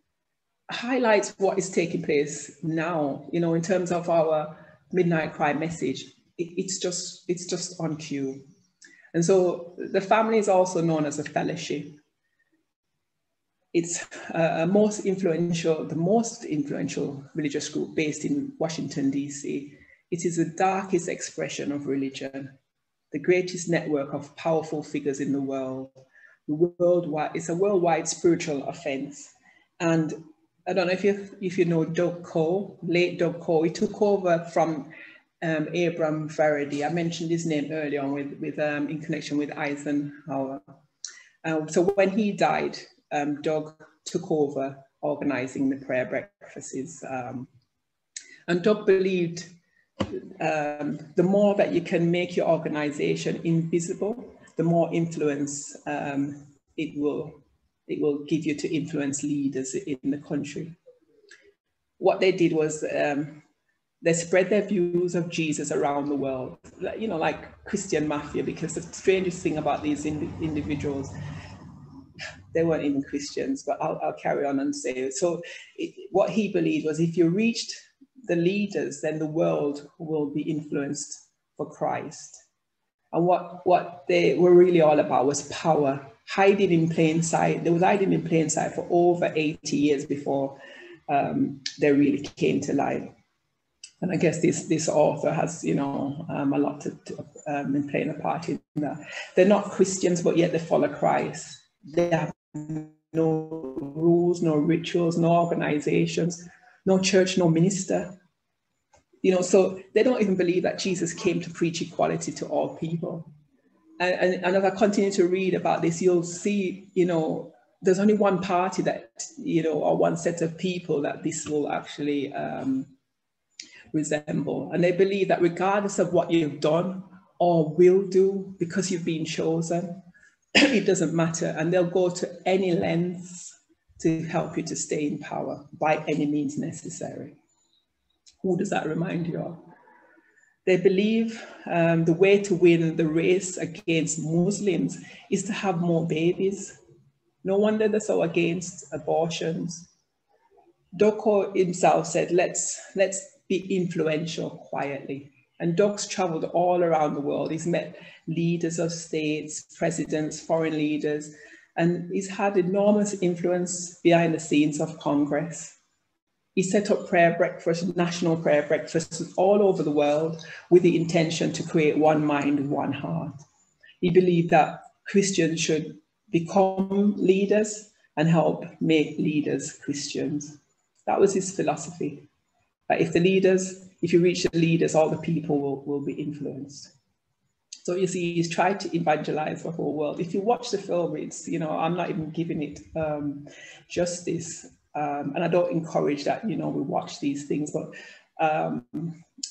highlights what is taking place now, you know, in terms of our Midnight Cry message. It's just on cue. And so the family is also known as a fellowship. It's the most influential religious group based in Washington, D.C. It is the darkest expression of religion, the greatest network of powerful figures in the world. Worldwide, it's a worldwide spiritual offense. And I don't know if you know Doug Cole, late Doug Cole. He took over from Abram Varady. I mentioned his name earlier on with in connection with Eisenhower. So when he died, Doug took over organizing the prayer breakfasts. And Doug believed the more that you can make your organization invisible, the more influence it will give you to influence leaders in the country. What they did was they spread their views of Jesus around the world, you know, like Christian mafia, because the strangest thing about these individuals, they weren't even Christians, but I'll carry on and say it. So what he believed was if you reached the leaders, then the world will be influenced for Christ. And what they were really all about was power, hiding in plain sight. They was hiding in plain sight for over 80 years before they really came to light. And I guess this author has, you know, a lot to in playing a part in that. They're not Christians, but yet they follow Christ. They have no rules, no rituals, no organizations, no church, no minister. You know, so they don't even believe that Jesus came to preach equality to all people. And as I continue to read about this, you'll see, you know, there's only one party that, you know, or one set of people that this will actually resemble. And they believe that regardless of what you've done or will do, because you've been chosen, it doesn't matter. And they'll go to any lengths to help you to stay in power by any means necessary. Who does that remind you of? They believe the way to win the race against Muslims is to have more babies. No wonder they're so against abortions. Doko himself said, let's be influential quietly. And Doug's traveled all around the world. He's met leaders of states, presidents, foreign leaders, and he's had enormous influence behind the scenes of Congress. He set up prayer breakfasts, national prayer breakfasts all over the world with the intention to create one mind, one heart. He believed that Christians should become leaders and help make leaders Christians. That was his philosophy. That if you reach the leaders, all the people will be influenced. So you see, he's tried to evangelize the whole world. If you watch the film, it's, you know, I'm not even giving it justice. And I don't encourage that, you know, we watch these things, but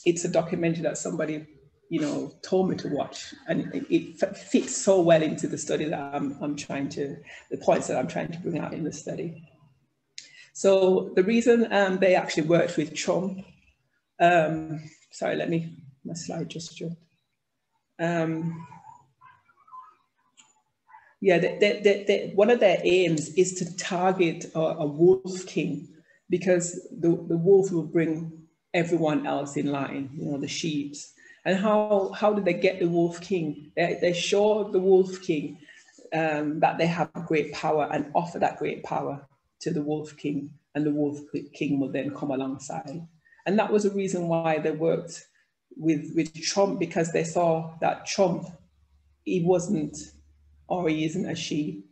it's a documentary that somebody, you know, told me to watch, and it fits so well into the study that the points that I'm trying to bring out in the study. So the reason they actually worked with Trump, sorry, my slide just jumped. Yeah, one of their aims is to target a wolf king, because the wolf will bring everyone else in line, you know, the sheep. And how did they get the wolf king? They show the wolf king that they have great power and offer that great power to the wolf king, and the wolf king will then come alongside. And that was the reason why they worked with Trump, because they saw that Trump, he wasn't, or he isn't a she.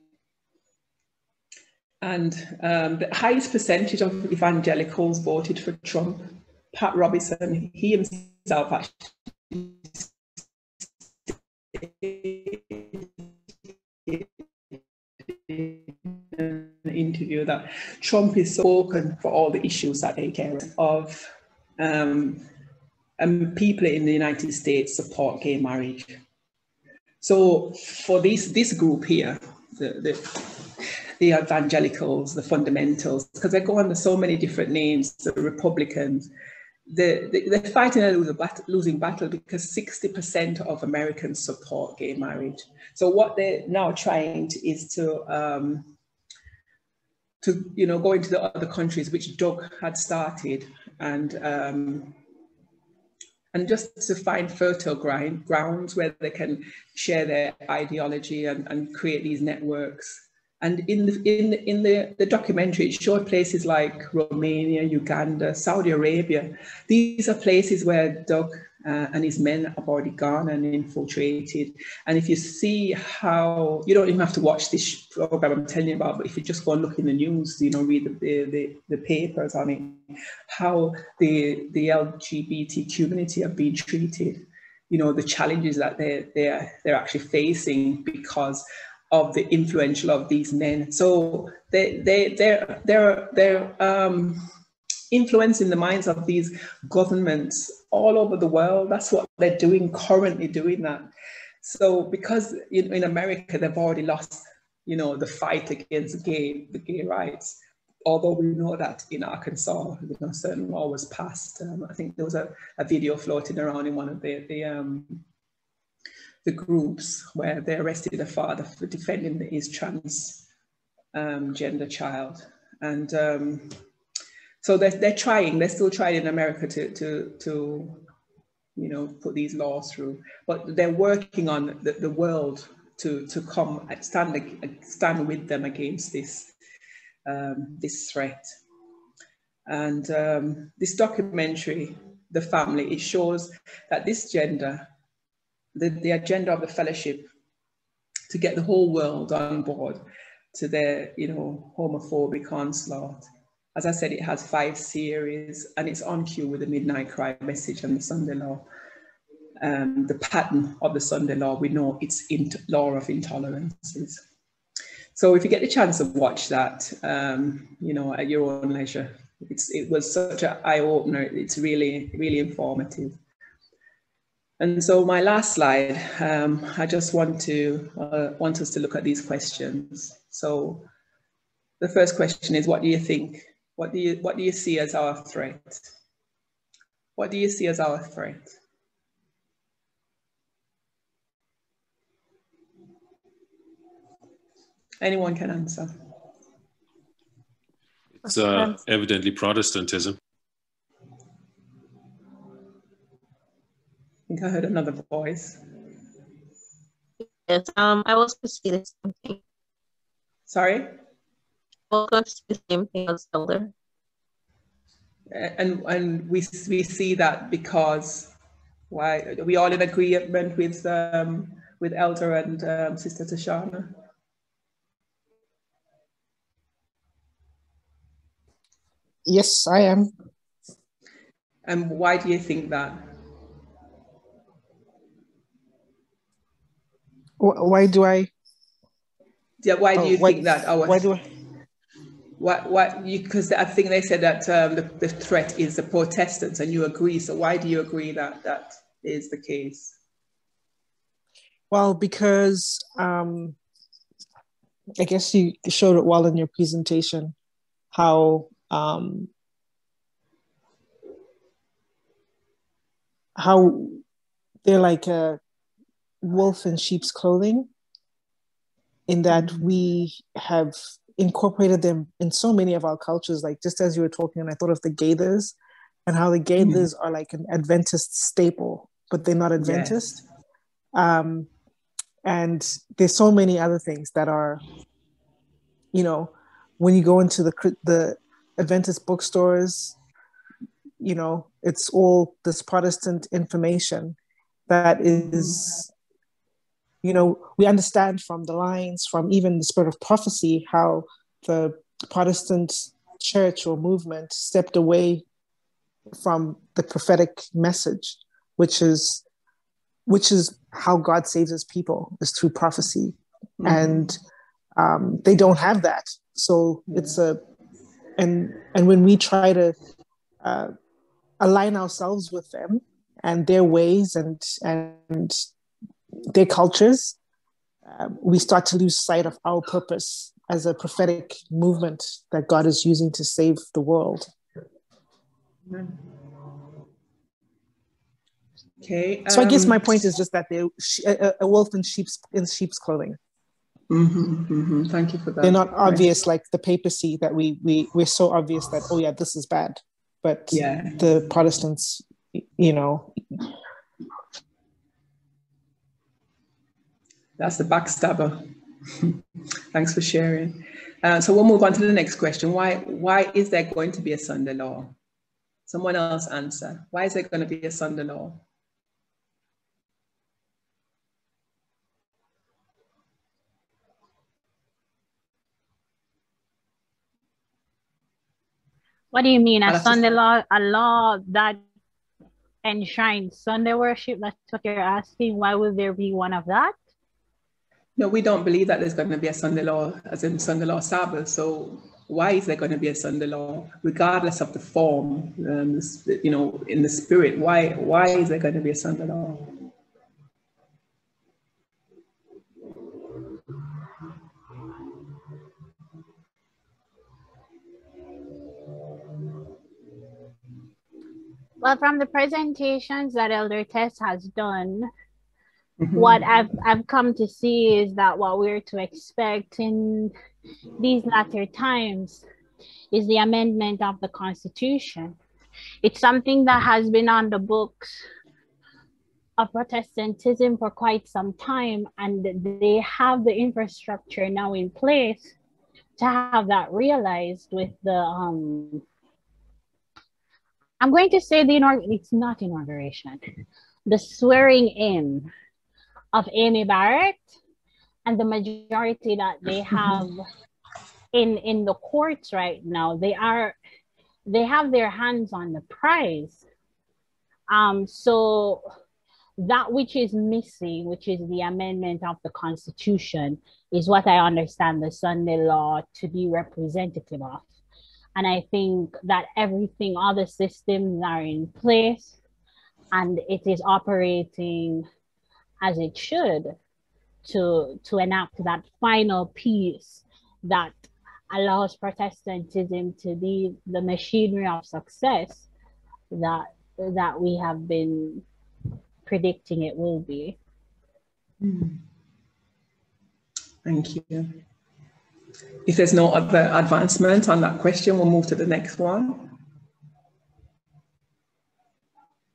And the highest percentage of evangelicals voted for Trump. Pat Robertson, he himself actually an interview that Trump is spoken for all the issues that they care of. And people in the United States support gay marriage. So for this group here, the evangelicals, the fundamentals, because they go under so many different names, the Republicans, they're fighting a losing battle, because 60% of Americans support gay marriage. So what they're now trying is to you know, go into the other countries which Doug had started, and just to find fertile grounds where they can share their ideology and create these networks. And in the documentary, it showed places like Romania, Uganda, Saudi Arabia. These are places where Doug and his men have already gone and infiltrated. And if you see how, you don't even have to watch this program I'm telling you about, but if you just go and look in the news, read the papers on it, how the LGBT community have been treated, the challenges that they're actually facing because of the influence of these men. So they're influencing the minds of these governments all over the world. That's what they're currently doing that. So because in America, they've already lost, the fight against the gay rights. Although we know that in Arkansas, certain law was passed. I think there was a video floating around in one of the groups where they arrested a father for defending his gender child. And so they're still trying in America to put these laws through, but they're working on the world to come and stand with them against this threat. And this documentary, The Family, it shows that this gender, the agenda of the fellowship to get the whole world on board to their homophobic onslaught. As I said, it has 5 series and it's on cue with the Midnight Cry message and the Sunday Law. The pattern of the Sunday Law, we know it's law of intolerances. So if you get the chance to watch that, at your own leisure, it was such an eye-opener. It's really, really informative. And so my last slide, I just want us to look at these questions. So the first question is, what do you think? What do you see as our threat? What do you see as our threat? Anyone can answer. It's evidently Protestantism. I think I heard another voice. Yes, I was going to say the same thing. Sorry? I was going to say the same thing as Elder. And we see that because why are we all in agreement with Elder and Sister Tashana? Yes, I am. And why do you think that? Why do I? Yeah, why do you think that? Why do I? Because I think they said that the threat is the Protestants, and you agree. So why do you agree that that is the case? Well, because I guess you showed it well in your presentation, how they're like a wolf in sheep's clothing, in that we have incorporated them in so many of our cultures. Like just as you were talking, and I thought of the Gaithers and how the Gaithers are like an Adventist staple, but they're not Adventist. Yes. And there's so many other things that are, when you go into the Adventist bookstores, it's all this Protestant information that is, we understand from the lines, from even the spirit of prophecy, how the Protestant church or movement stepped away from the prophetic message, which is how God saves his people, is through prophecy. And they don't have that. So it's and when we try to align ourselves with them and their ways and their cultures, we start to lose sight of our purpose as a prophetic movement that God is using to save the world. Okay. So I guess my point is just that they're a wolf in sheep's clothing. Thank you for that. They're not obvious like the papacy that we're so obvious that, oh yeah, this is bad. But the Protestants, That's the backstabber. Thanks for sharing. So we'll move on to the next question. Why is there going to be a Sunday law? Someone else answer. Why is there going to be a Sunday law? What do you mean? I'll A have to- Sunday law, a law that enshrines Sunday worship? That's what you're asking. Why would there be one of that? No, we don't believe that there's going to be a Sunday law, as in Sunday law Sabbath. So why is there going to be a Sunday law, regardless of the form, you know, in the spirit? Why is there going to be a Sunday law? Well, from the presentations that Elder Tess has done, what I've come to see is that what we're to expect in these latter times is the amendment of the Constitution. It's something that has been on the books of Protestantism for quite some time, and they have the infrastructure now in place to have that realized with the I'm going to say it's not inauguration, the swearing in of Amy Barrett and the majority that they have in the courts right now. They have their hands on the prize. So that which is missing, which is the amendment of the Constitution, is what I understand the Sunday law to be representative of. And I think that everything, all the systems are in place and it is operating as it should to enact that final piece that allows Protestantism to be the machinery of success that we have been predicting it will be. Thank you. If there's no other advancement on that question, we'll move to the next one.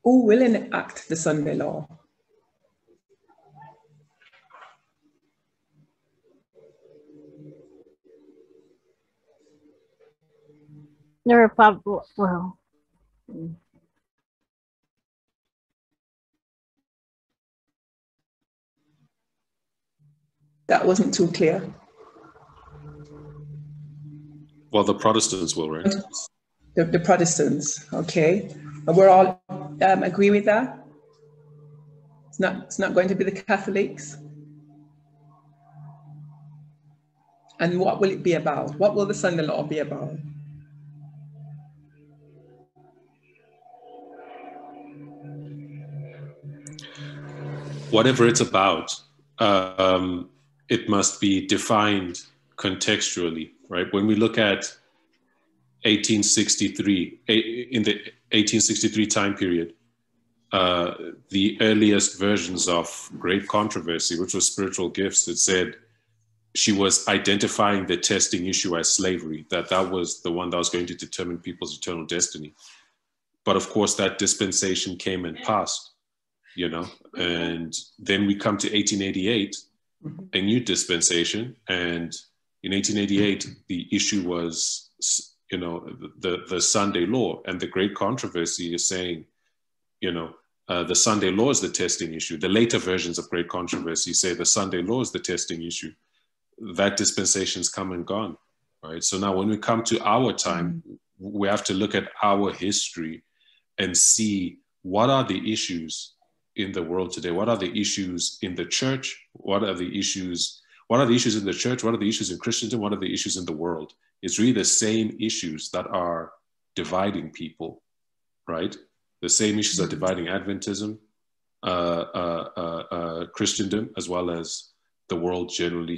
Who will enact the Sunday law? The Republic, well, That wasn't too clear. Well, the Protestants will, right? The Protestants, okay. We're all agree with that? It's not going to be the Catholics? And what will it be about? What will the Sunday law be about? Whatever it's about, it must be defined contextually, right? When we look at 1863, in the 1863 time period, the earliest versions of Great Controversy, which was Spiritual Gifts, it said she was identifying the testing issue as slavery, that was the one that was going to determine people's eternal destiny. But of course, that dispensation came and passed, you know, and then we come to 1888, a new dispensation. And in 1888, the issue was, you know, the Sunday law, and the Great Controversy is saying, you know, the Sunday law is the testing issue. The later versions of Great Controversy say the Sunday law is the testing issue. That dispensation's come and gone, right? So now when we come to our time, we have to look at our history and see what are the issues in the world today? What are the issues in the church? What are the issues in the church? What are the issues in Christendom? What are the issues in the world? It's really the same issues that are dividing people, right? The same issues are dividing Adventism, Christendom, as well as the world generally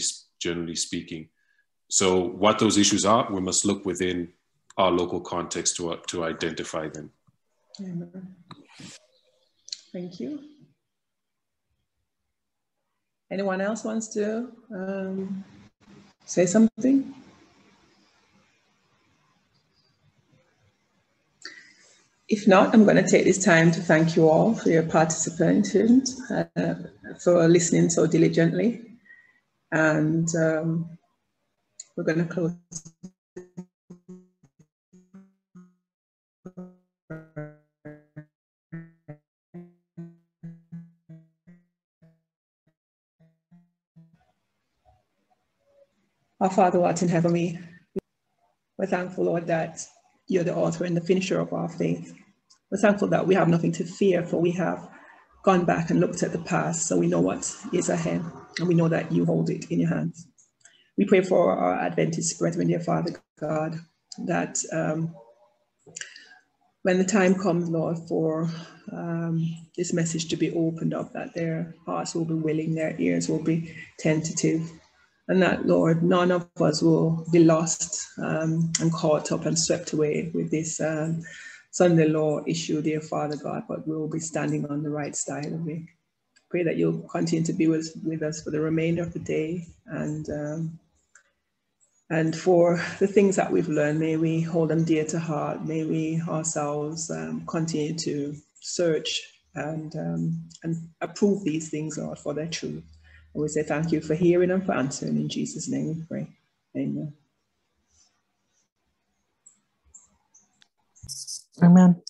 speaking. So what those issues are, we must look within our local context to identify them. Amen. Thank you. Anyone else wants to say something? If not, I'm going to take this time to thank you all for your participation, for listening so diligently. And we're going to close. Our Father who art in heaven, we're thankful, Lord, that you're the author and the finisher of our faith. We're thankful that we have nothing to fear, for we have gone back and looked at the past, so we know what is ahead, and we know that you hold it in your hands. We pray for our Adventist brethren, dear Father God, that when the time comes, Lord, for this message to be opened up, that their hearts will be willing, their ears will be tentative, and that, Lord, none of us will be lost and caught up and swept away with this Sunday law issue, dear Father God, but we'll be standing on the right side of it. Pray that you'll continue to be with us for the remainder of the day, and for the things that we've learned, may we hold them dear to heart. May we ourselves continue to search and approve these things, Lord, for their truth. And we say thank you for hearing and for answering. In Jesus' name we pray. Amen. Amen.